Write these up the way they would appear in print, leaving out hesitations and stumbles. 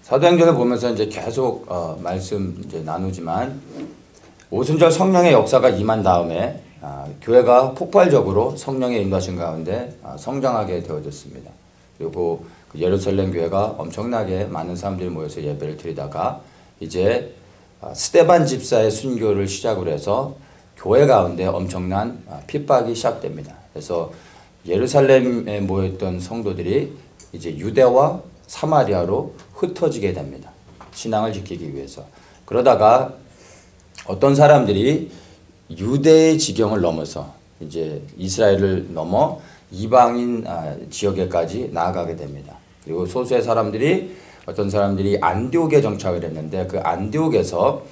사도행전을 보면서 이제 계속 말씀 이제 나누지만 오순절 성령의 역사가 임한 다음에 교회가 폭발적으로 성령의 인도하신 가운데 성장하게 되어졌습니다. 그리고 그 예루살렘 교회가 엄청나게 많은 사람들이 모여서 예배를 드리다가 이제 스데반 집사의 순교를 시작으로 해서 교회 가운데 엄청난 핍박이 시작됩니다. 그래서 예루살렘에 모였던 성도들이 이제 유대와 사마리아로 흩어지게 됩니다. 신앙을 지키기 위해서. 그러다가 어떤 사람들이 유대의 지경을 넘어서 이제 이스라엘을 넘어 이방인 지역에까지 나아가게 됩니다. 그리고 소수의 사람들이 어떤 사람들이 안디옥에 정착을 했는데 그 안디옥에서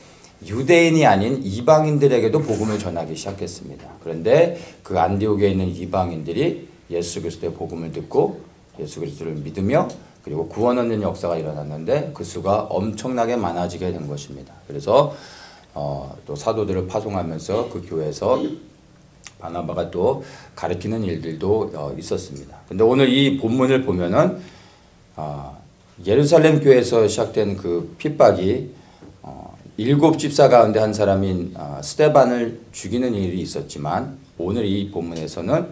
유대인이 아닌 이방인들에게도 복음을 전하기 시작했습니다. 그런데 그 안디옥에 있는 이방인들이 예수 그리스도의 복음을 듣고 예수 그리스도를 믿으며 그리고 구원 얻는 역사가 일어났는데 그 수가 엄청나게 많아지게 된 것입니다. 그래서 또 사도들을 파송하면서 그 교회에서 바나바가 또 가르치는 일들도 있었습니다. 근데 오늘 이 본문을 보면은 예루살렘 교회에서 시작된 그 핍박이 7 집사 가운데 한 사람인 스데반을 죽이는 일이 있었지만 오늘 이 본문에서는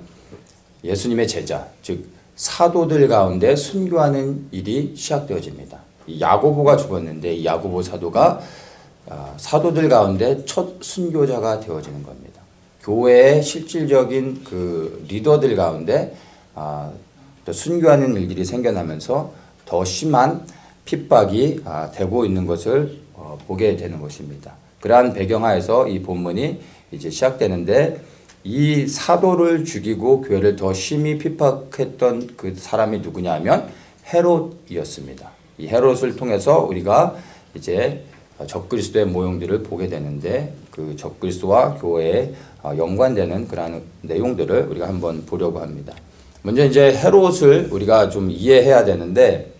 예수님의 제자 즉 사도들 가운데 순교하는 일이 시작되어집니다. 이 야고보가 죽었는데 이 야고보 사도가 사도들 가운데 첫 순교자가 되어지는 겁니다. 교회의 실질적인 그 리더들 가운데 또 순교하는 일들이 생겨나면서 더 심한 핍박이 되고 있는 것을 보게 되는 것입니다. 그러한 배경하에서 이 본문이 이제 시작되는데 이 사도를 죽이고 교회를 더 심히 핍박했던 그 사람이 누구냐 하면 헤롯이었습니다. 이 헤롯을 통해서 우리가 이제 적그리스도의 모형들을 보게 되는데 그 적그리스도와 교회에 연관되는 그러한 내용들을 우리가 한번 보려고 합니다. 먼저 이제 헤롯을 우리가 좀 이해해야 되는데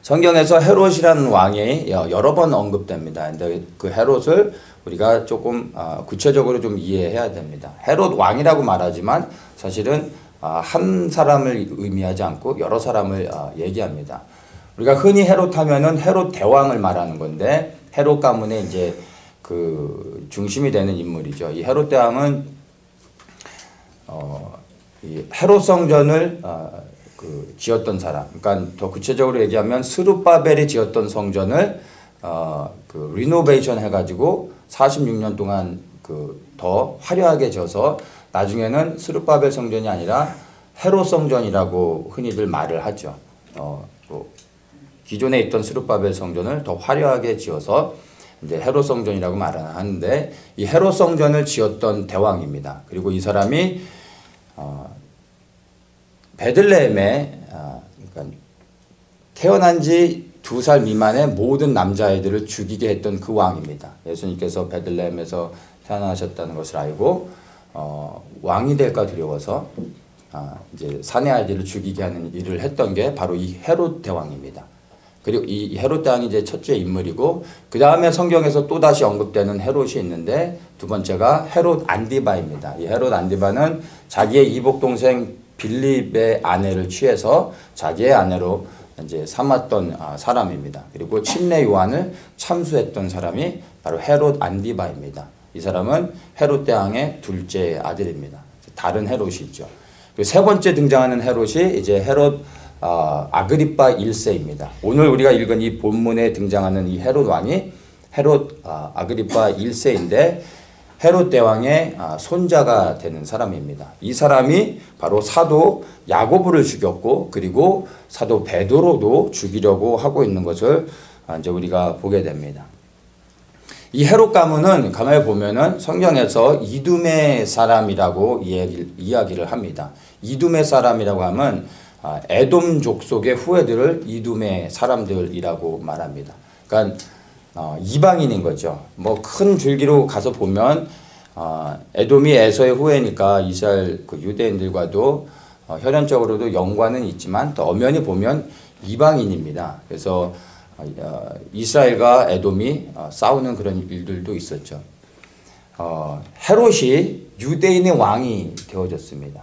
성경에서 헤롯이라는 왕이 여러 번 언급됩니다. 근데 그 헤롯을 우리가 조금 구체적으로 좀 이해해야 됩니다. 헤롯 왕이라고 말하지만 사실은 한 사람을 의미하지 않고 여러 사람을 얘기합니다. 우리가 흔히 헤롯 하면은 헤롯 대왕을 말하는 건데 헤롯 가문의 이제 그 중심이 되는 인물이죠. 이 헤롯 대왕은 이 헤롯 성전을 그 지었던 사람. 그러니까 더 구체적으로 얘기하면 스룹바벨이 지었던 성전을 그 리노베이션 해가지고 46년 동안 그 더 화려하게 지어서 나중에는 스룹바벨 성전이 아니라 헤롯 성전이라고 흔히들 말을 하죠. 또 기존에 있던 스룹바벨 성전을 더 화려하게 지어서 이제 헤롯 성전이라고 말하는데 이 헤롯 성전을 지었던 대왕입니다. 그리고 이 사람이 베들레헴에 그러니까 태어난 지 2살 미만의 모든 남자아이들을 죽이게 했던 그 왕입니다. 예수님께서 베들레헴에서 태어나셨다는 것을 알고 왕이 될까 두려워서 이제 사내 아이들을 죽이게 하는 일을 했던 게 바로 이 헤롯 대왕입니다. 그리고 이 헤롯 대왕이 이제 첫째 인물이고 그 다음에 성경에서 또 다시 언급되는 헤롯이 있는데 두 번째가 헤롯 안디바입니다. 이 헤롯 안디바는 자기의 이복 동생 빌립의 아내를 취해서 자기의 아내로 이제 삼았던 사람입니다. 그리고 침례 요한을 참수했던 사람이 바로 헤롯 안디바입니다. 이 사람은 헤롯 대왕의 둘째 아들입니다. 다른 헤롯이 있죠. 그리고 세 번째 등장하는 헤롯이 이제 헤롯 아그리파 1세입니다. 오늘 우리가 읽은 이 본문에 등장하는 이 헤롯 왕이 헤롯 아그리파 1세인데 헤롯 대왕의 손자가 되는 사람입니다. 이 사람이 바로 사도 야고보를 죽였고 그리고 사도 베드로도 죽이려고 하고 있는 것을 이제 우리가 보게 됩니다. 이 헤롯 가문은 가만히 보면은 성경에서 이두메 사람이라고 이야기를 합니다. 이두메 사람이라고 하면 에돔 족속의 후예들을 이두메 사람들이라고 말합니다. 그러니까 이방인인 거죠. 뭐 큰 줄기로 가서 보면 에돔이 에서의 후예니까 이스라엘 그 유대인들과도 혈연적으로도 연관은 있지만 또 엄연히 보면 이방인입니다. 그래서 이스라엘과 에돔이 싸우는 그런 일들도 있었죠. 헤롯이 유대인의 왕이 되어졌습니다.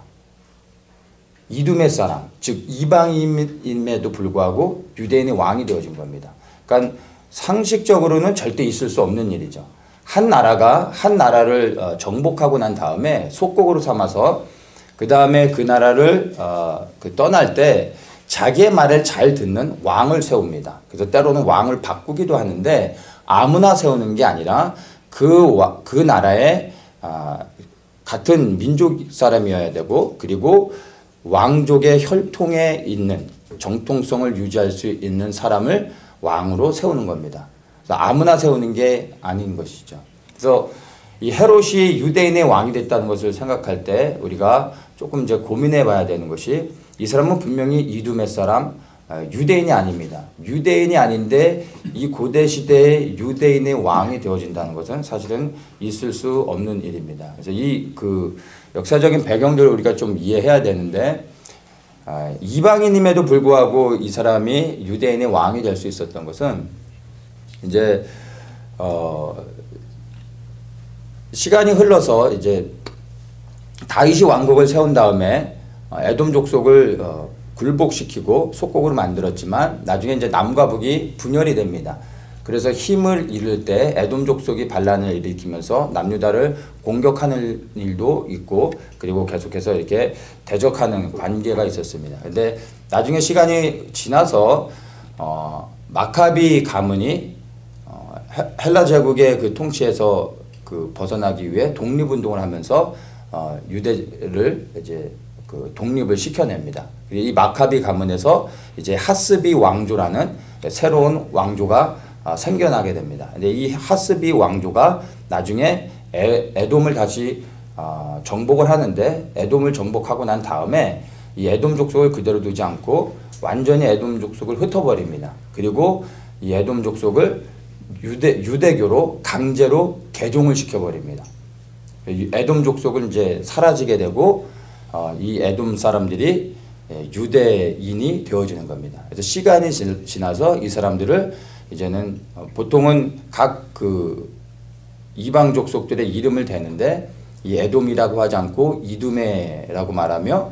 이두메 사람, 즉 이방인임에도 불구하고 유대인의 왕이 되어진 겁니다. 그러니까 상식적으로는 절대 있을 수 없는 일이죠. 한 나라가 한 나라를 정복하고 난 다음에 속국으로 삼아서 그 다음에 그 나라를 떠날 때 자기의 말을 잘 듣는 왕을 세웁니다. 그래서 때로는 왕을 바꾸기도 하는데 아무나 세우는 게 아니라 그 나라의 같은 민족 사람이어야 되고 그리고 왕족의 혈통에 있는 정통성을 유지할 수 있는 사람을 왕으로 세우는 겁니다. 그래서 아무나 세우는 게 아닌 것이죠. 그래서 이 헤롯이 유대인의 왕이 됐다는 것을 생각할 때 우리가 조금 이제 고민해 봐야 되는 것이 이 사람은 분명히 이두메 사람, 유대인이 아닙니다. 유대인이 아닌데 이 고대 시대에 유대인의 왕이 되어진다는 것은 사실은 있을 수 없는 일입니다. 그래서 이 역사적인 배경들을 우리가 좀 이해해야 되는데 이방인임에도 불구하고 이 사람이 유대인의 왕이 될 수 있었던 것은 이제 시간이 흘러서 이제 다윗이 왕국을 세운 다음에 에돔 족속을 굴복시키고 속국으로 만들었지만 나중에 이제 남과 북이 분열이 됩니다. 그래서 힘을 잃을 때 에돔 족속이 반란을 일으키면서 남유다를 공격하는 일도 있고 그리고 계속해서 이렇게 대적하는 관계가 있었습니다. 근데 나중에 시간이 지나서 마카비 가문이 헬라 제국의 그 통치에서 벗어나기 위해 독립운동을 하면서 유대를 이제 독립을 시켜냅니다. 이 마카비 가문에서 이제 하스비 왕조라는 새로운 왕조가 생겨나게 됩니다. 근데 이 하스비 왕조가 나중에 에돔을 다시 정복을 하는데 에돔을 정복하고 난 다음에 이 에돔 족속을 그대로 두지 않고 완전히 에돔 족속을 흩어버립니다. 그리고 이 에돔 족속을 유대교로 강제로 개종을 시켜버립니다. 에돔 족속은 이제 사라지게 되고 이 에돔 사람들이 유대인이 되어지는 겁니다. 그래서 시간이 지나서 이 사람들을 이제는 보통은 각 이방 족속들의 이름을 대는데 이 에돔이라고 하지 않고 이두메라고 말하며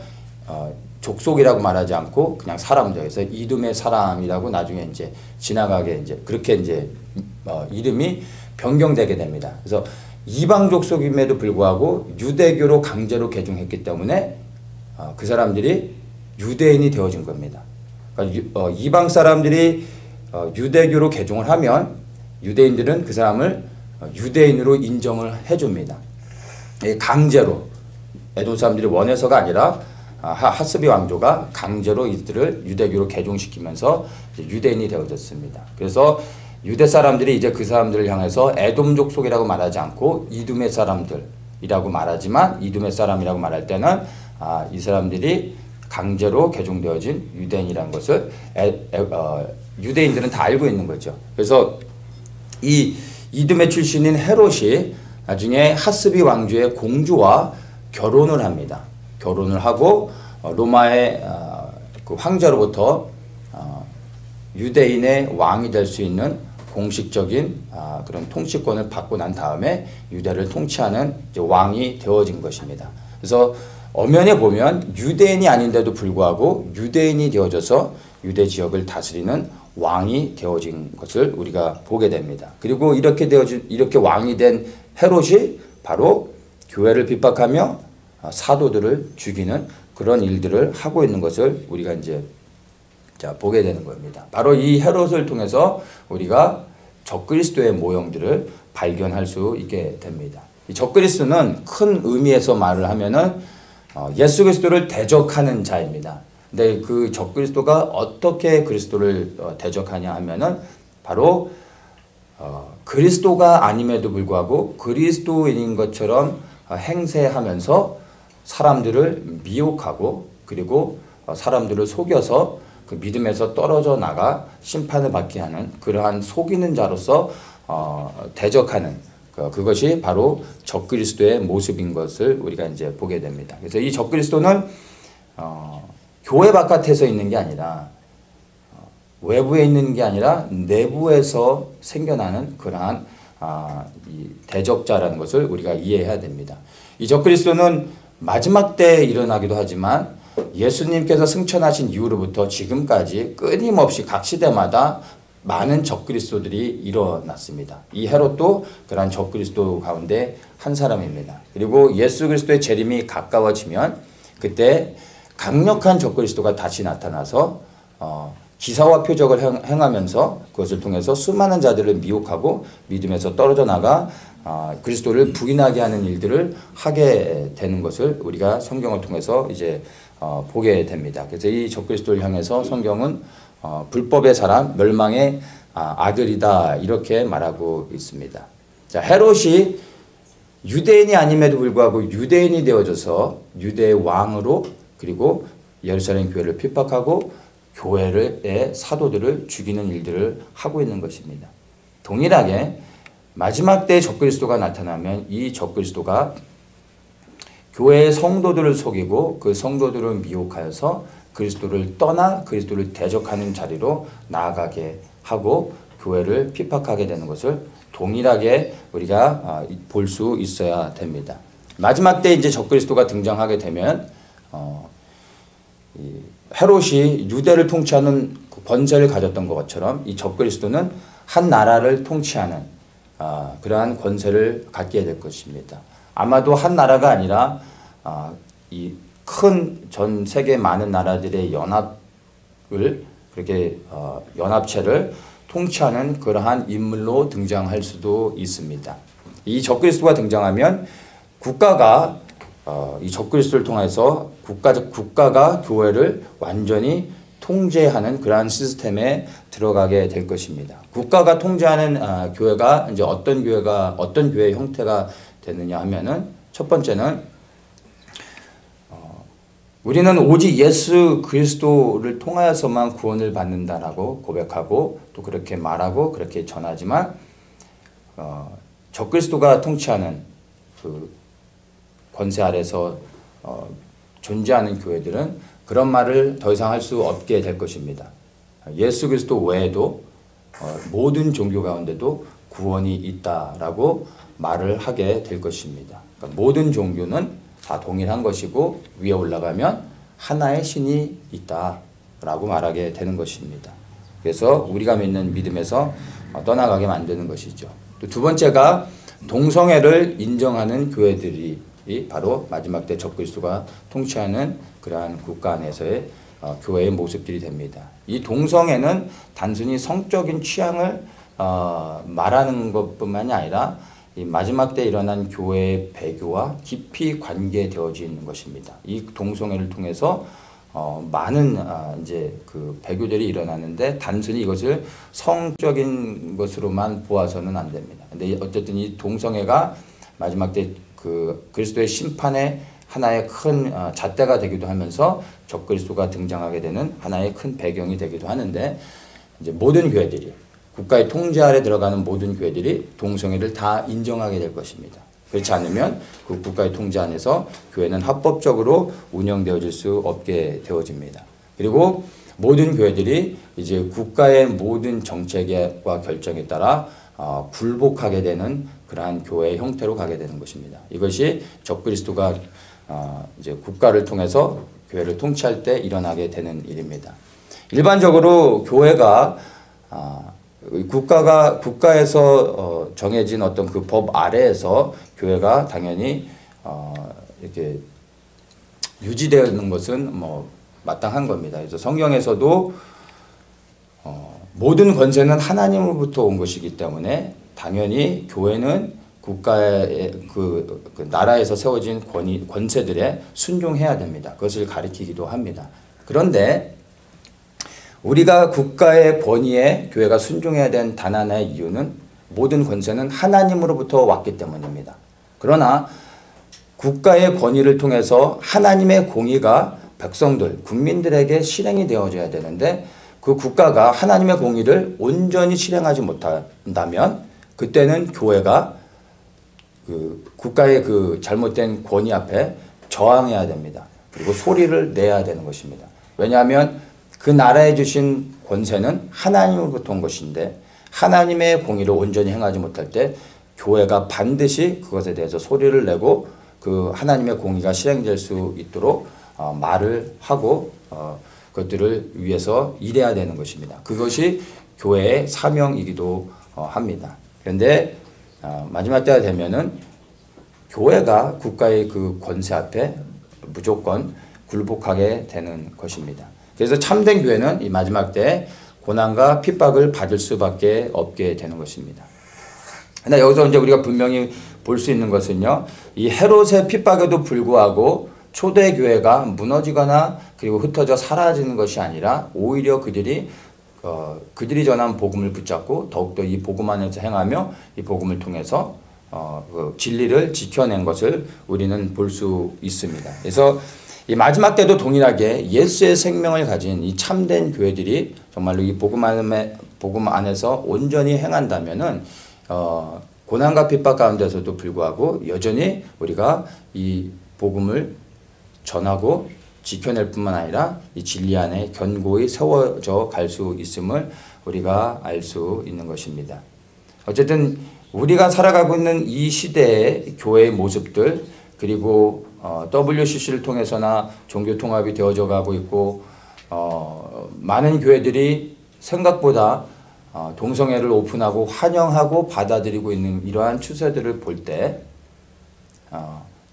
족속이라고 말하지 않고 그냥 사람들 그래서 이두메 사람이라고 나중에 이제 지나가게 이제 그렇게 이제 이름이 변경되게 됩니다. 그래서 이방 족속임에도 불구하고 유대교로 강제로 개종했기 때문에 그 사람들이 유대인이 되어진 겁니다. 그러니까 이방 사람들이 유대교로 개종을 하면 유대인들은 그 사람을 유대인으로 인정을 해줍니다. 강제로 에돔 사람들이 원해서가 아니라 하스비 왕조가 강제로 이들을 유대교로 개종시키면서 유대인이 되어졌습니다. 그래서 유대 사람들이 이제 그 사람들을 향해서 에돔 족속이라고 말하지 않고 이두메 사람들이라고 말하지만 이두메 사람이라고 말할 때는 이 사람들이 강제로 개종되어진 유대인이라는 것을 유대인들은 다 알고 있는 거죠. 그래서 이 이두메 출신인 헤롯이 나중에 하스비 왕조의 공주와 결혼을 합니다. 결혼을 하고 로마의 그 황제로부터 유대인의 왕이 될 수 있는 공식적인 그런 통치권을 받고 난 다음에 유대를 통치하는 이제 왕이 되어진 것입니다. 그래서 엄연히 보면 유대인이 아닌데도 불구하고 유대인이 되어져서 유대 지역을 다스리는 왕이 되어진 것을 우리가 보게 됩니다. 그리고 이렇게 왕이 된 헤롯이 바로 교회를 핍박하며 사도들을 죽이는 그런 일들을 하고 있는 것을 우리가 이제 보게 되는 겁니다. 바로 이 헤롯을 통해서 우리가 적그리스도의 모형들을 발견할 수 있게 됩니다. 이 적그리스도는 큰 의미에서 말을 하면은 예수 그리스도를 대적하는 자입니다. 근데 그 적그리스도가 어떻게 그리스도를 대적하냐 하면은 바로 그리스도가 아님에도 불구하고 그리스도인인 것처럼 행세하면서 사람들을 미혹하고 그리고 사람들을 속여서 그 믿음에서 떨어져 나가 심판을 받게 하는 그러한 속이는 자로서 대적하는 그것이 바로 적그리스도의 모습인 것을 우리가 이제 보게 됩니다. 그래서 이 적그리스도는 교회 바깥에서 있는 게 아니라 외부에 있는 게 아니라 내부에서 생겨나는 그러한 이 대적자라는 것을 우리가 이해해야 됩니다. 이 적그리스도는 마지막 때에 일어나기도 하지만 예수님께서 승천하신 이후로부터 지금까지 끊임없이 각 시대마다 많은 적그리스도들이 일어났습니다. 이 헤롯도 그러한 적그리스도 가운데 한 사람입니다. 그리고 예수 그리스도의 재림이 가까워지면 그때 강력한 적그리스도가 다시 나타나서 기사와 표적을 행하면서 그것을 통해서 수많은 자들을 미혹하고 믿음에서 떨어져 나가 그리스도를 부인하게 하는 일들을 하게 되는 것을 우리가 성경을 통해서 이제 보게 됩니다. 그래서 이 적그리스도를 향해서 성경은 불법의 사람, 멸망의 아들이다 이렇게 말하고 있습니다. 자, 헤롯이 유대인이 아님에도 불구하고 유대인이 되어져서 유대의 왕으로 그리고 예루살렘 교회를 핍박하고 교회의 사도들을 죽이는 일들을 하고 있는 것입니다. 동일하게 마지막 때 적그리스도가 나타나면 이 적그리스도가 교회의 성도들을 속이고 그 성도들을 미혹하여서 그리스도를 떠나 그리스도를 대적하는 자리로 나아가게 하고 교회를 핍박하게 되는 것을 동일하게 우리가 볼 수 있어야 됩니다. 마지막 때 이제 적그리스도가 등장하게 되면 헤롯이 유대를 통치하는 권세를 가졌던 것처럼 이 적그리스도는 한 나라를 통치하는 그러한 권세를 갖게 될 것입니다. 아마도 한 나라가 아니라 이 큰 전 세계 많은 나라들의 연합을 그렇게 연합체를 통치하는 그러한 인물로 등장할 수도 있습니다. 이 적그리스도가 등장하면 국가가 이 적그리스도를 통해서 국가가 교회를 완전히 통제하는 그러한 시스템에 들어가게 될 것입니다. 국가가 통제하는 교회가 이제 어떤 교회 형태가 되느냐 하면은 첫 번째는 우리는 오직 예수 그리스도를 통하여서만 구원을 받는다라고 고백하고 또 그렇게 말하고 그렇게 전하지만 적그리스도가 통치하는 그 권세 아래서 존재하는 교회들은 그런 말을 더 이상 할 수 없게 될 것입니다. 예수 그리스도 외에도 모든 종교 가운데도 구원이 있다라고 말을 하게 될 것입니다. 그러니까 모든 종교는 다 동일한 것이고 위에 올라가면 하나의 신이 있다라고 말하게 되는 것입니다. 그래서 우리가 믿는 믿음에서 떠나가게 만드는 것이죠. 또 두 번째가 동성애를 인정하는 교회들이 바로 마지막 때 적그리스도가 통치하는 그러한 국가 안에서의 교회의 모습들이 됩니다. 이 동성애는 단순히 성적인 취향을 말하는 것뿐만이 아니라 이 마지막 때 일어난 교회의 배교와 깊이 관계되어져 있는 것입니다. 이 동성애를 통해서 많은 이제 그 배교들이 일어나는데 단순히 이것을 성적인 것으로만 보아서는 안 됩니다. 근데 어쨌든 이 동성애가 마지막 때 그 그리스도의 심판의 하나의 큰 잣대가 되기도 하면서 적그리스도가 등장하게 되는 하나의 큰 배경이 되기도 하는데 이제 모든 교회들이 국가의 통제 아래 들어가는 모든 교회들이 동성애를 다 인정하게 될 것입니다. 그렇지 않으면 그 국가의 통제 안에서 교회는 합법적으로 운영되어질 수 없게 되어집니다. 그리고 모든 교회들이 이제 국가의 모든 정책과 결정에 따라 굴복하게 되는 그러한 교회의 형태로 가게 되는 것입니다. 이것이 적그리스도가 이제 국가를 통해서 교회를 통치할 때 일어나게 되는 일입니다. 일반적으로 교회가 국가에서 정해진 어떤 그 법 아래에서 교회가 당연히 이렇게 유지되는 것은 뭐 마땅한 겁니다. 그래서 성경에서도 모든 권세는 하나님으로부터 온 것이기 때문에 당연히 교회는 국가의 그 나라에서 세워진 권세들에 순종해야 됩니다. 그것을 가리키기도 합니다. 그런데 우리가 국가의 권위에 교회가 순종해야 되는 단 하나의 이유는 모든 권세는 하나님으로부터 왔기 때문입니다. 그러나 국가의 권위를 통해서 하나님의 공의가 백성들, 국민들에게 실행이 되어져야 되는데 그 국가가 하나님의 공의를 온전히 실행하지 못한다면 그때는 교회가 그 국가의 그 잘못된 권위 앞에 저항해야 됩니다. 그리고 소리를 내야 되는 것입니다. 왜냐하면 그 나라에 주신 권세는 하나님으로부터 온 것인데 하나님의 공의를 온전히 행하지 못할 때 교회가 반드시 그것에 대해서 소리를 내고 그 하나님의 공의가 실행될 수 있도록 말을 하고 그것들을 위해서 일해야 되는 것입니다. 그것이 교회의 사명이기도 합니다. 그런데 마지막 때가 되면은 교회가 국가의 그 권세 앞에 무조건 굴복하게 되는 것입니다. 그래서 참된 교회는 이 마지막 때에 고난과 핍박을 받을 수밖에 없게 되는 것입니다. 근데 여기서 이제 우리가 분명히 볼 수 있는 것은요, 이 헤롯의 핍박에도 불구하고 초대 교회가 무너지거나 그리고 흩어져 사라지는 것이 아니라 오히려 그들이 전한 복음을 붙잡고 더욱더 이 복음 안에서 행하며 이 복음을 통해서 그 진리를 지켜낸 것을 우리는 볼 수 있습니다. 그래서 이 마지막 때도 동일하게 예수의 생명을 가진 이 참된 교회들이 정말로 이 복음 안에서 온전히 행한다면은 고난과 핍박 가운데서도 불구하고 여전히 우리가 이 복음을 전하고 지켜낼 뿐만 아니라 이 진리 안에 견고히 세워져 갈 수 있음을 우리가 알 수 있는 것입니다. 어쨌든 우리가 살아가고 있는 이 시대의 교회의 모습들, 그리고 WCC를 통해서나 종교 통합이 되어져 가고 있고 많은 교회들이 생각보다 동성애를 오픈하고 환영하고 받아들이고 있는 이러한 추세들을 볼 때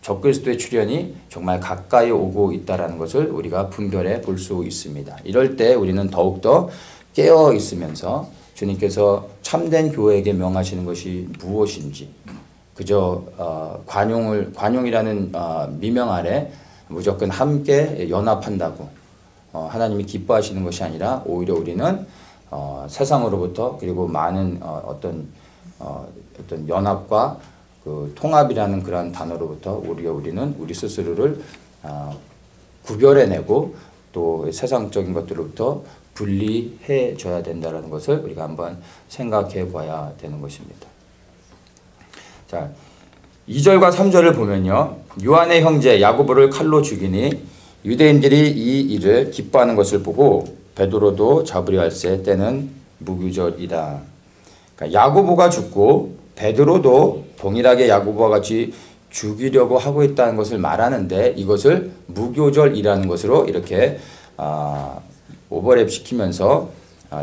적그리스도의 출현이 정말 가까이 오고 있다는 것을 우리가 분별해 볼 수 있습니다. 이럴 때 우리는 더욱더 깨어 있으면서 주님께서 참된 교회에게 명하시는 것이 무엇인지, 그저 관용이라는 미명 아래 무조건 함께 연합한다고 하나님이 기뻐하시는 것이 아니라 오히려 우리는 세상으로부터 그리고 많은 어떤 연합과 그 통합이라는 그러한 단어로부터 우리는 우리 스스로를 구별해내고 또 세상적인 것들로부터 분리해 줘야 된다는 것을 우리가 한번 생각해 봐야 되는 것입니다. 자, 2절과 3절을 보면요, 요한의 형제 야고보를 칼로 죽이니 유대인들이 이 일을 기뻐하는 것을 보고 베드로도 잡으려 할세 때는 무교절이다. 그러니까 야고보가 죽고 베드로도 동일하게 야고보와 같이 죽이려고 하고 있다는 것을 말하는데 이것을 무교절이라는 것으로 이렇게 오버랩 시키면서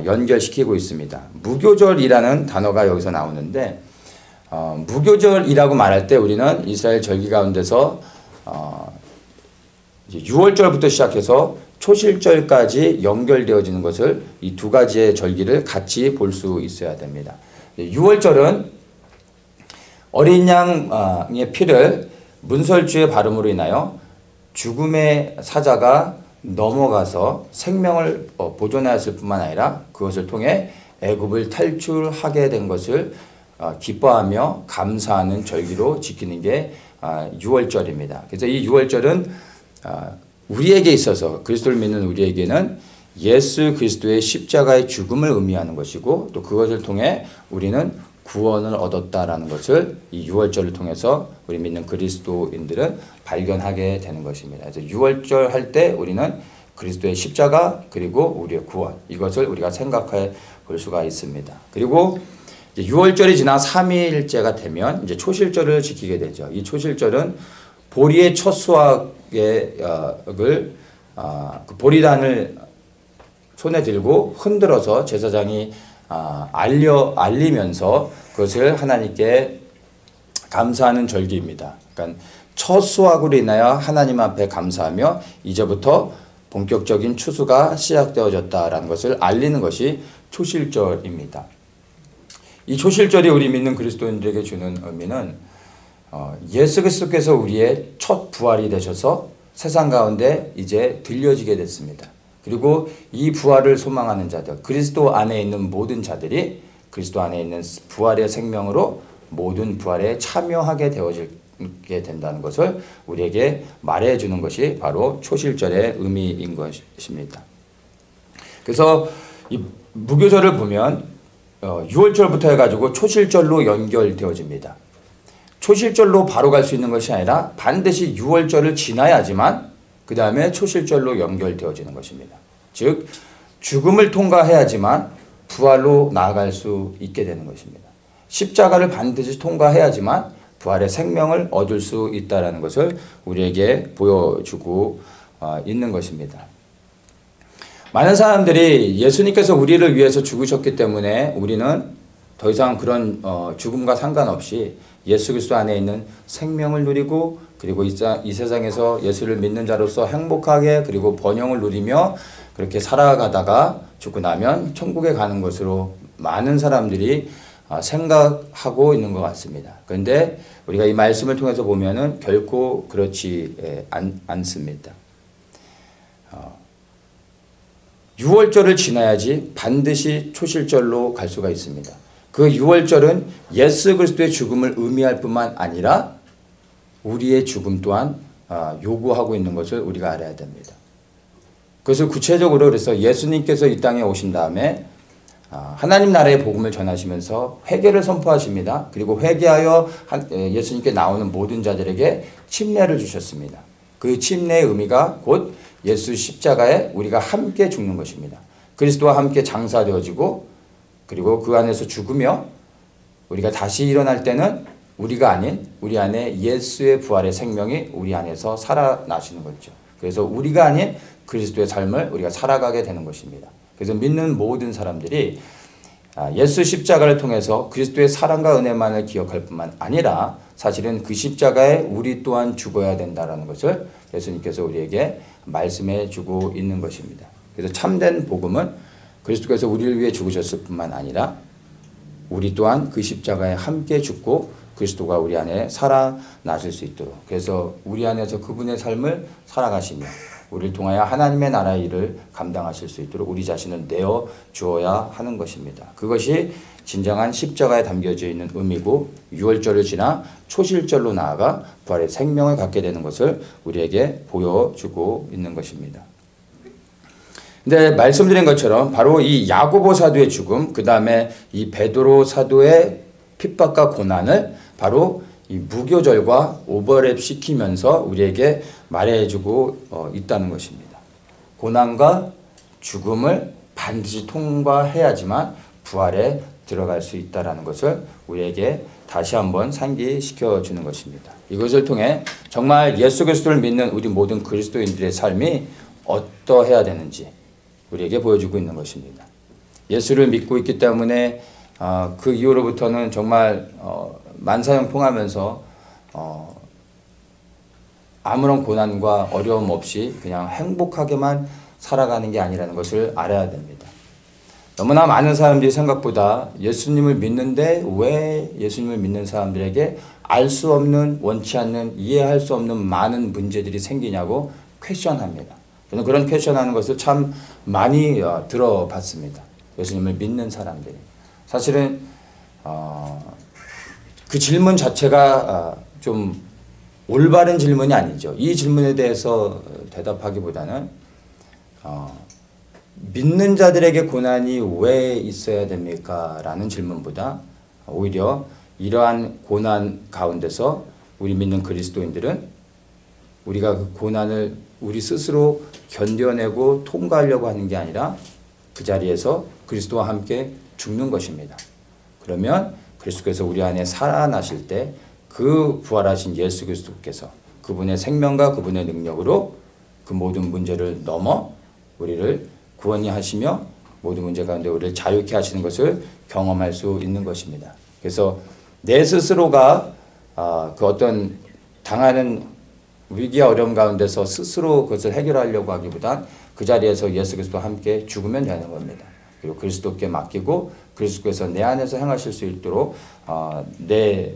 연결시키고 있습니다. 무교절이라는 단어가 여기서 나오는데 무교절이라고 말할 때 우리는 이스라엘 절기 가운데서 6월절부터 시작해서 초실절까지 연결되어지는 것을 이 두 가지의 절기를 같이 볼 수 있어야 됩니다. 6월절은 어린 양의 피를 문설주의 발음으로 인하여 죽음의 사자가 넘어가서 생명을 보존하였을 뿐만 아니라 그것을 통해 애굽을 탈출하게 된 것을 기뻐하며 감사하는 절기로 지키는 게 6월절입니다. 그래서 이 6월절은 우리에게 있어서 그리스도를 믿는 우리에게는 예수 그리스도의 십자가의 죽음을 의미하는 것이고 또 그것을 통해 우리는 구원을 얻었다라는 것을 이 6월절을 통해서 우리 믿는 그리스도인들은 발견하게 되는 것입니다. 그래서 6월절 할 때 우리는 그리스도의 십자가 그리고 우리의 구원, 이것을 우리가 생각해 볼 수가 있습니다. 그리고 이제 6월절이 지나 3일째가 되면 이제 초실절을 지키게 되죠. 이 초실절은 보리의 첫 수확을 그 보리단을 손에 들고 흔들어서 제사장이 알리면서 그것을 하나님께 감사하는 절기입니다. 그러니까 첫 수확으로 인하여 하나님 앞에 감사하며 이제부터 본격적인 추수가 시작되어졌다라는 것을 알리는 것이 초실절입니다. 이 초실절이 우리 믿는 그리스도인들에게 주는 의미는 예수 그리스도께서 우리의 첫 부활이 되셔서 세상 가운데 이제 들려지게 됐습니다. 그리고 이 부활을 소망하는 자들, 그리스도 안에 있는 모든 자들이 그리스도 안에 있는 부활의 생명으로 모든 부활에 참여하게 되어지게 된다는 것을 우리에게 말해주는 것이 바로 초실절의 의미인 것입니다. 그래서 이 무교절을 보면 6월절부터 해가지고 초실절로 연결되어집니다. 초실절로 바로 갈 수 있는 것이 아니라 반드시 6월절을 지나야지만 그 다음에 초실절로 연결되어지는 것입니다. 즉 죽음을 통과해야지만 부활로 나아갈 수 있게 되는 것입니다. 십자가를 반드시 통과해야지만 부활의 생명을 얻을 수 있다는 것을 우리에게 보여주고 있는 것입니다. 많은 사람들이 예수님께서 우리를 위해서 죽으셨기 때문에 우리는 더 이상 그런 죽음과 상관없이 예수 그리스도 안에 있는 생명을 누리고 그리고 이 세상에서 예수를 믿는 자로서 행복하게 그리고 번영을 누리며 그렇게 살아가다가 죽고 나면 천국에 가는 것으로 많은 사람들이 생각하고 있는 것 같습니다. 그런데 우리가 이 말씀을 통해서 보면은 결코 그렇지 않습니다. 6월절을 지나야지 반드시 초실절로 갈 수가 있습니다. 그 6월절은 예수 그리스도의 죽음을 의미할 뿐만 아니라 우리의 죽음 또한 요구하고 있는 것을 우리가 알아야 됩니다. 그것을 구체적으로 그래서 예수님께서 이 땅에 오신 다음에 하나님 나라의 복음을 전하시면서 회개를 선포하십니다. 그리고 회개하여 예수님께 나오는 모든 자들에게 침례를 주셨습니다. 그 침례의 의미가 곧 예수 십자가에 우리가 함께 죽는 것입니다. 그리스도와 함께 장사되어지고 그리고 그 안에서 죽으며 우리가 다시 일어날 때는 우리가 아닌 우리 안에 예수의 부활의 생명이 우리 안에서 살아나시는 거죠. 그래서 우리가 아닌 그리스도의 삶을 우리가 살아가게 되는 것입니다. 그래서 믿는 모든 사람들이 예수 십자가를 통해서 그리스도의 사랑과 은혜만을 기억할 뿐만 아니라 사실은 그 십자가에 우리 또한 죽어야 된다는 것을 예수님께서 우리에게 말씀해 주고 있는 것입니다. 그래서 참된 복음은 그리스도께서 우리를 위해 죽으셨을 뿐만 아니라 우리 또한 그 십자가에 함께 죽고 그리스도가 우리 안에 살아나실 수 있도록 그래서 우리 안에서 그분의 삶을 살아가시며 우리를 통하여 하나님의 나라의 일을 감당하실 수 있도록 우리 자신을 내어 주어야 하는 것입니다. 그것이 진정한 십자가에 담겨져 있는 의미고 6월절을 지나 초실절로 나아가 부활의 생명을 갖게 되는 것을 우리에게 보여주고 있는 것입니다. 근데 말씀드린 것처럼 바로 이 야고보 사도의 죽음, 그 다음에 이 베드로 사도의 핍박과 고난을 바로 이 무교절과 오버랩 시키면서 우리에게 말해주고 있다는 것입니다. 고난과 죽음을 반드시 통과해야지만 부활에 들어갈 수 있다는 것을 우리에게 다시 한번 상기시켜 주는 것입니다. 이것을 통해 정말 예수 그리스도를 믿는 우리 모든 그리스도인들의 삶이 어떠해야 되는지 우리에게 보여주고 있는 것입니다. 예수를 믿고 있기 때문에 그 이후로부터는 정말 만사형통하면서 아무런 고난과 어려움 없이 그냥 행복하게만 살아가는 게 아니라는 것을 알아야 됩니다. 너무나 많은 사람들이 생각보다 예수님을 믿는데 왜 예수님을 믿는 사람들에게 알 수 없는, 원치 않는, 이해할 수 없는 많은 문제들이 생기냐고 퀘션합니다. 저는 그런 퀘션하는 것을 참 많이 들어봤습니다. 예수님을 믿는 사람들이. 사실은 그 질문 자체가 좀 올바른 질문이 아니죠. 이 질문에 대해서 대답하기보다는 믿는 자들에게 고난이 왜 있어야 됩니까? 라는 질문보다 오히려 이러한 고난 가운데서 우리 믿는 그리스도인들은 우리가 그 고난을 우리 스스로 견뎌내고 통과하려고 하는 게 아니라 그 자리에서 그리스도와 함께 죽는 것입니다. 그러면 그리스도께서 우리 안에 살아나실 때 그 부활하신 예수 그리스도께서 그분의 생명과 그분의 능력으로 그 모든 문제를 넘어 우리를 구원히 하시며 모든 문제 가운데 우리를 자유케 하시는 것을 경험할 수 있는 것입니다. 그래서 내 스스로가 그 어떤 당하는 위기와 어려움 가운데서 스스로 그것을 해결하려고 하기보단 그 자리에서 예수 그리스도와 함께 죽으면 되는 겁니다. 그리고 그리스도께 맡기고 그리스도께서 내 안에서 행하실 수 있도록 내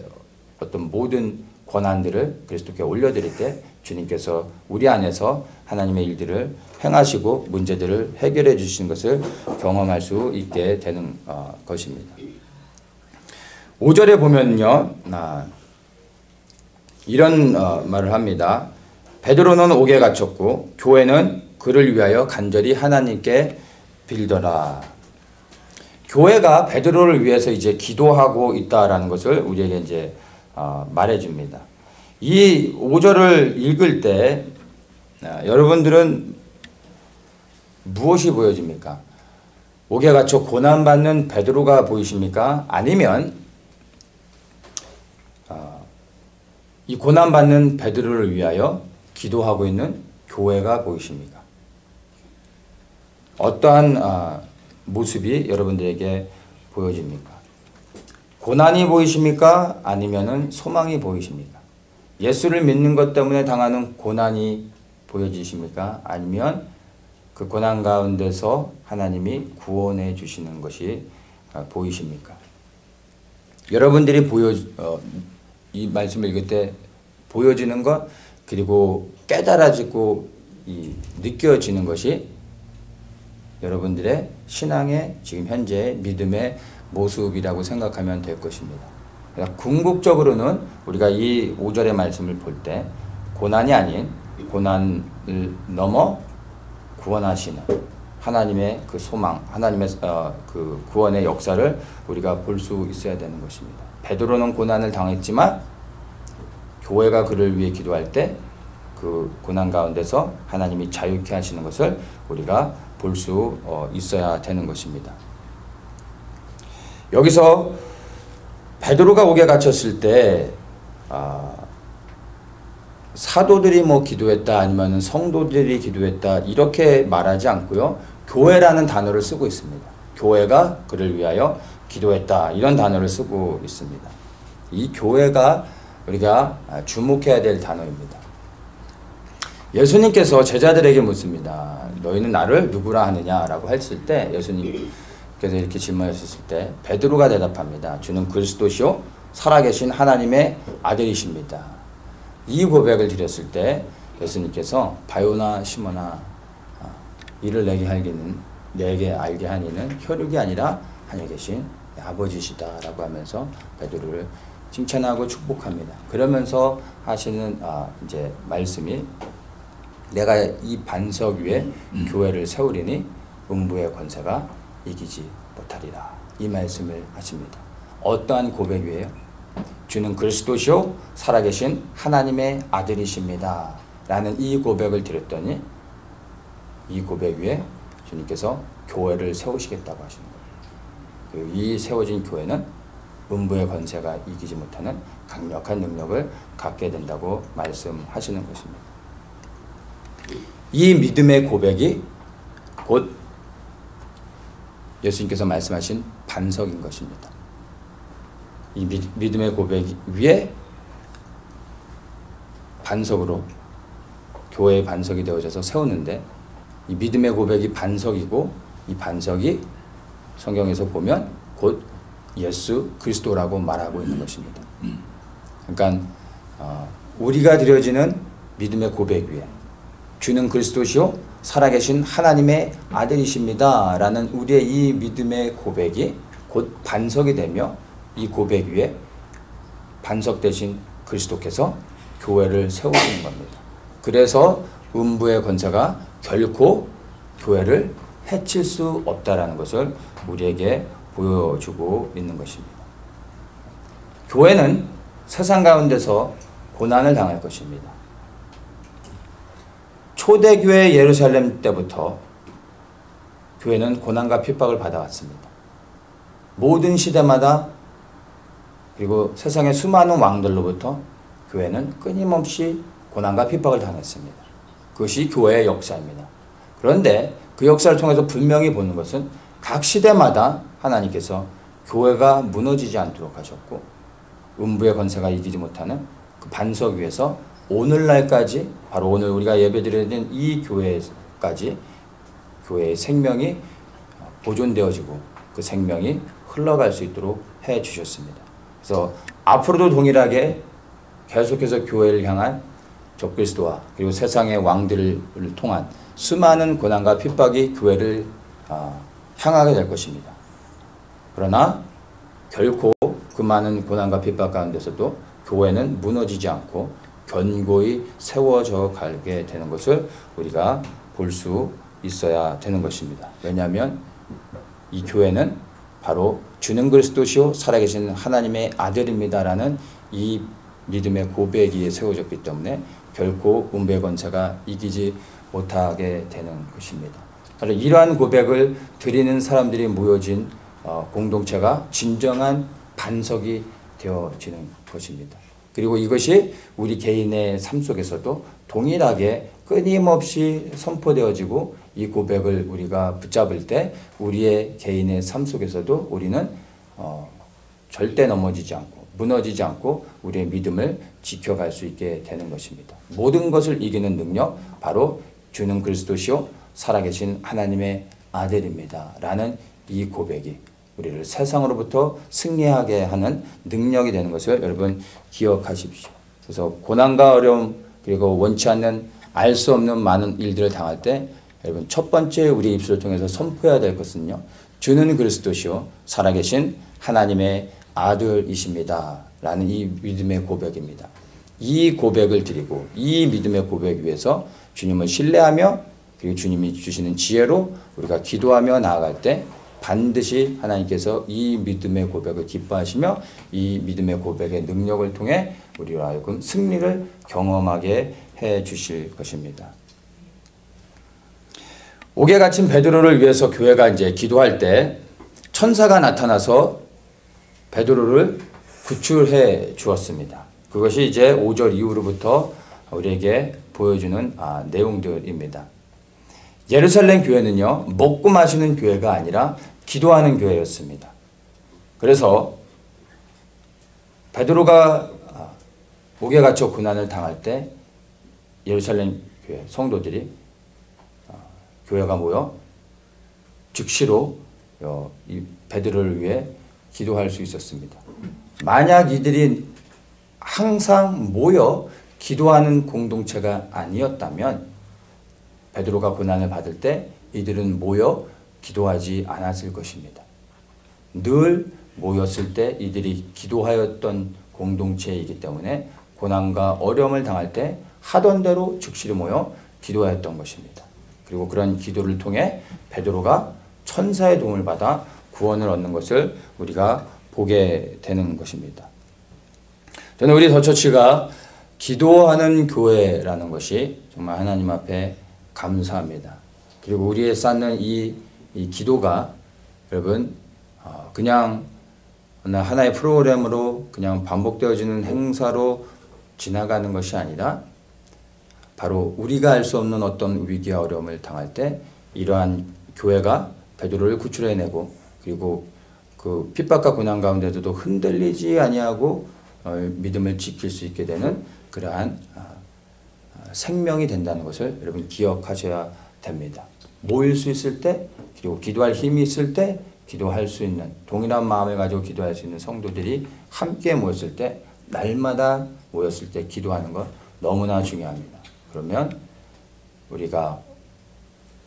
어떤 모든 권한들을 그리스도께 올려드릴 때 주님께서 우리 안에서 하나님의 일들을 행하시고 문제들을 해결해 주시는 것을 경험할 수 있게 되는 것입니다. 5절에 보면요. 이런 말을 합니다. 베드로는 옥에 갇혔고 교회는 그를 위하여 간절히 하나님께 빌더라. 교회가 베드로를 위해서 이제 기도하고 있다라는 것을 우리에게 이제 말해줍니다. 이 5절을 읽을 때 여러분들은 무엇이 보여집니까? 옥에 갇혀 고난받는 베드로가 보이십니까? 아니면 이 고난받는 베드로를 위하여 기도하고 있는 교회가 보이십니까? 어떠한 모습이 여러분들에게 보여집니까? 고난이 보이십니까? 아니면은 소망이 보이십니까? 예수를 믿는 것 때문에 당하는 고난이 보여지십니까? 아니면 그 고난 가운데서 하나님이 구원해 주시는 것이 보이십니까? 여러분들이 이 말씀을 읽을 때 보여지는 것, 그리고 깨달아지고 느껴지는 것이 여러분들의 신앙의 지금 현재의 믿음의 모습이라고 생각하면 될 것입니다. 궁극적으로는 우리가 이 5절의 말씀을 볼 때 고난이 아닌 고난을 넘어 구원하시는 하나님의 그 소망, 하나님의 그 구원의 역사를 우리가 볼 수 있어야 되는 것입니다. 베드로는 고난을 당했지만 교회가 그를 위해 기도할 때 그 고난 가운데서 하나님이 자유케 하시는 것을 우리가 볼 수 있어야 되는 것입니다. 여기서 베드로가 옥에 갇혔을 때 사도들이 기도했다 아니면 성도들이 기도했다 이렇게 말하지 않고요. 교회라는 단어를 쓰고 있습니다. 교회가 그를 위하여 기도했다 이런 단어를 쓰고 있습니다. 이 교회가 우리가 주목해야 될 단어입니다. 예수님께서 제자들에게 묻습니다. 너희는 나를 누구라 하느냐라고 했을 때 예수님께서 이렇게 질문하셨을 때 베드로가 대답합니다. 주는 그리스도시요 살아계신 하나님의 아들이십니다. 이 고백을 드렸을 때 예수님께서 바요나 시몬아 이를 내게 알게 하니는 혈육이 아니라 하늘에 계신 아버지시다라고 하면서 베드로를 칭찬하고 축복합니다. 그러면서 하시는 이제 말씀이 내가 이 반석 위에 교회를 세우리니 음부의 권세가 이기지 못하리라. 이 말씀을 하십니다. 어떠한 고백이에요? 주는 그리스도시요 살아계신 하나님의 아들이십니다. 라는 이 고백을 드렸더니 이 고백 위에 주님께서 교회를 세우시겠다고 하시는 거예요. 이 세워진 교회는 음부의 권세가 이기지 못하는 강력한 능력을 갖게 된다고 말씀하시는 것입니다. 이 믿음의 고백이 곧 예수님께서 말씀하신 반석인 것입니다. 이 믿음의 고백 위에 반석으로 교회의 반석이 되어져서 세우는데 이 믿음의 고백이 반석이고 이 반석이 성경에서 보면 곧 예수 그리스도라고 말하고 있는 것입니다. 그러니까 우리가 드려지는 믿음의 고백 위에 주는 그리스도시요 살아계신 하나님의 아들이십니다 라는 우리의 이 믿음의 고백이 곧 반석이 되며 이 고백 위에 반석 대신 그리스도께서 교회를 세우시는 겁니다. 그래서 음부의 권세가 결코 교회를 해칠 수 없다라는 것을 우리에게 보여주고 있는 것입니다. 교회는 세상 가운데서 고난을 당할 것입니다. 초대교회 예루살렘 때부터 교회는 고난과 핍박을 받아왔습니다. 모든 시대마다 그리고 세상의 수많은 왕들로부터 교회는 끊임없이 고난과 핍박을 당했습니다. 그것이 교회의 역사입니다. 그런데 그 역사를 통해서 분명히 보는 것은 각 시대마다 하나님께서 교회가 무너지지 않도록 하셨고 음부의 권세가 이기지 못하는 그 반석 위에서 오늘날까지 바로 오늘 우리가 예배드리는 이 교회까지 교회의 생명이 보존되어지고 그 생명이 흘러갈 수 있도록 해 주셨습니다. 그래서 앞으로도 동일하게 계속해서 교회를 향한 적그리스도와 그리고 세상의 왕들을 통한 수많은 고난과 핍박이 교회를 향하게 될 것입니다. 그러나 결코 그 많은 고난과 핍박 가운데서도 교회는 무너지지 않고 견고히 세워져 가게 되는 것을 우리가 볼 수 있어야 되는 것입니다. 왜냐하면 이 교회는 바로 주는 그리스도시요 살아계신 하나님의 아들입니다라는 이 믿음의 고백이 세워졌기 때문에 결코 음부의 권세가 이기지 못하게 되는 것입니다. 바로 이러한 고백을 드리는 사람들이 모여진 공동체가 진정한 반석이 되어지는 것입니다. 그리고 이것이 우리 개인의 삶 속에서도 동일하게 끊임없이 선포되어지고 이 고백을 우리가 붙잡을 때 우리의 개인의 삶 속에서도 우리는 절대 넘어지지 않고 무너지지 않고 우리의 믿음을 지켜갈 수 있게 되는 것입니다. 모든 것을 이기는 능력 바로 주는 그리스도시요 살아계신 하나님의 아들입니다. 라는 이 고백이 우리를 세상으로부터 승리하게 하는 능력이 되는 것을 여러분 기억하십시오. 그래서 고난과 어려움 그리고 원치 않는 알 수 없는 많은 일들을 당할 때 여러분 첫 번째 우리 입술을 통해서 선포해야 될 것은요. 주는 그리스도시요 살아계신 하나님의 아들이십니다. 라는 이 믿음의 고백입니다. 이 고백을 드리고 이 믿음의 고백 위해서 주님을 신뢰하며 그리고 주님이 주시는 지혜로 우리가 기도하며 나아갈 때 반드시 하나님께서 이 믿음의 고백을 기뻐하시며 이 믿음의 고백의 능력을 통해 우리로 하여금 승리를 경험하게 해 주실 것입니다. 옥에 갇힌 베드로를 위해서 교회가 이제 기도할 때 천사가 나타나서 베드로를 구출해 주었습니다. 그것이 이제 5절 이후로부터 우리에게 보여주는 내용들입니다. 예루살렘 교회는요, 먹고 마시는 교회가 아니라 기도하는 교회였습니다. 그래서 베드로가 옥에 갇혀 고난을 당할 때 예루살렘 교회 성도들이 교회가 모여 즉시로 이 베드로를 위해 기도할 수 있었습니다. 만약 이들이 항상 모여 기도하는 공동체가 아니었다면 베드로가 고난을 받을 때 이들은 모여 기도하지 않았을 것입니다. 늘 모였을 때 이들이 기도하였던 공동체이기 때문에 고난과 어려움을 당할 때 하던 대로 즉시 모여 기도하였던 것입니다. 그리고 그런 기도를 통해 베드로가 천사의 도움을 받아 구원을 얻는 것을 우리가 보게 되는 것입니다. 저는 우리 더처치가 기도하는 교회라는 것이 정말 하나님 앞에 감사합니다. 그리고 우리의 쌓는 이 기도가 여러분 그냥 하나의 프로그램으로 그냥 반복되어지는 행사로 지나가는 것이 아니라 바로 우리가 알 수 없는 어떤 위기와 어려움을 당할 때 이러한 교회가 베드로를 구출해내고 그리고 그 핍박과 고난 가운데서도 흔들리지 아니하고 믿음을 지킬 수 있게 되는 그러한 생명이 된다는 것을 여러분 기억하셔야 됩니다. 모일 수 있을 때 그리고 기도할 힘이 있을 때 기도할 수 있는 동일한 마음을 가지고 기도할 수 있는 성도들이 함께 모였을 때 날마다 모였을 때 기도하는 것 너무나 중요합니다. 그러면 우리가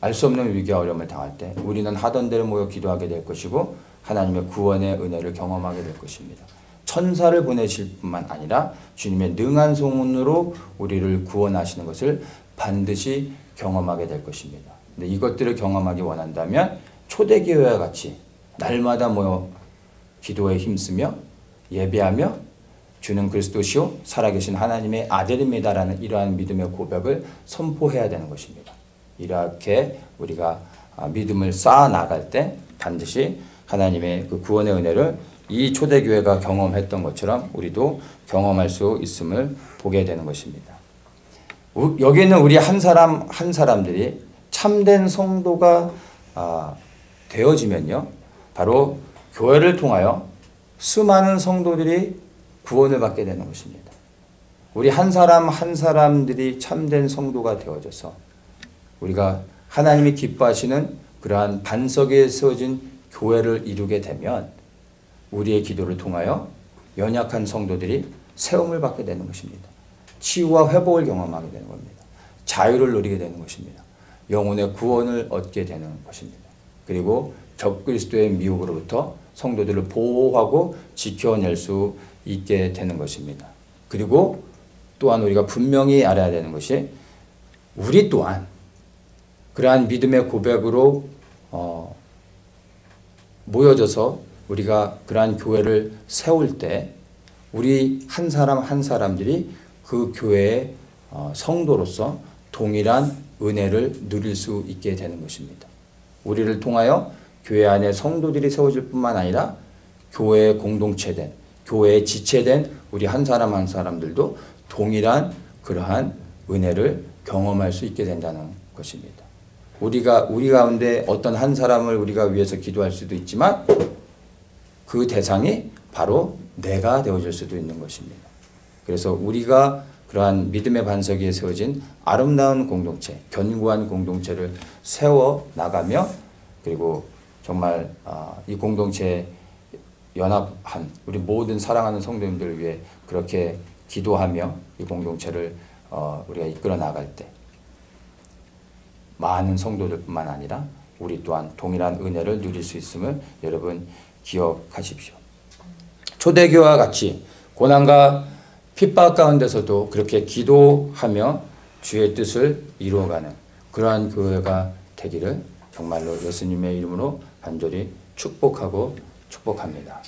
알 수 없는 위기와 어려움을 당할 때 우리는 하던 대로 모여 기도하게 될 것이고 하나님의 구원의 은혜를 경험하게 될 것입니다. 천사를 보내실 뿐만 아니라 주님의 능한 손으로 우리를 구원하시는 것을 반드시 경험하게 될 것입니다. 근데 이것들을 경험하기 원한다면 초대교회와 같이 날마다 모여 기도에 힘쓰며 예배하며 주는 그리스도시요 살아계신 하나님의 아들입니다라는 이러한 믿음의 고백을 선포해야 되는 것입니다. 이렇게 우리가 믿음을 쌓아 나갈 때 반드시 하나님의 그 구원의 은혜를 이 초대교회가 경험했던 것처럼 우리도 경험할 수 있음을 보게 되는 것입니다. 여기 있는 우리 한 사람 한 사람들이 참된 성도가 되어지면요, 바로 교회를 통하여 수많은 성도들이 구원을 받게 되는 것입니다. 우리 한 사람 한 사람들이 참된 성도가 되어져서 우리가 하나님이 기뻐하시는 그러한 반석에 세워진 교회를 이루게 되면 우리의 기도를 통하여 연약한 성도들이 세움을 받게 되는 것입니다. 치유와 회복을 경험하게 되는 겁니다. 자유를 누리게 되는 것입니다. 영혼의 구원을 얻게 되는 것입니다. 그리고 적그리스도의 미혹으로부터 성도들을 보호하고 지켜낼 수 있게 되는 것입니다. 그리고 또한 우리가 분명히 알아야 되는 것이 우리 또한 그러한 믿음의 고백으로 모여져서 우리가 그러한 교회를 세울 때 우리 한 사람 한 사람들이 그 교회의 성도로서 동일한 은혜를 누릴 수 있게 되는 것입니다. 우리를 통하여 교회 안에 성도들이 세워질 뿐만 아니라 교회의 공동체된 교회의 지체된 우리 한 사람 한 사람들도 동일한 그러한 은혜를 경험할 수 있게 된다는 것입니다. 우리 가운데 어떤 한 사람을 우리가 위해서 기도할 수도 있지만 그 대상이 바로 내가 되어질 수도 있는 것입니다. 그래서 우리가 그러한 믿음의 반석 위에 세워진 아름다운 공동체, 견고한 공동체를 세워 나가며 그리고 정말 이 공동체에 연합한 우리 모든 사랑하는 성도님들을 위해 그렇게 기도하며 이 공동체를 우리가 이끌어 나갈 때 많은 성도들뿐만 아니라 우리 또한 동일한 은혜를 누릴 수 있음을 여러분 기억하십시오. 초대교회와 같이 고난과 핍박 가운데서도 그렇게 기도하며 주의 뜻을 이루어가는 그러한 교회가 되기를 정말로 예수님의 이름으로 간절히 축복합니다.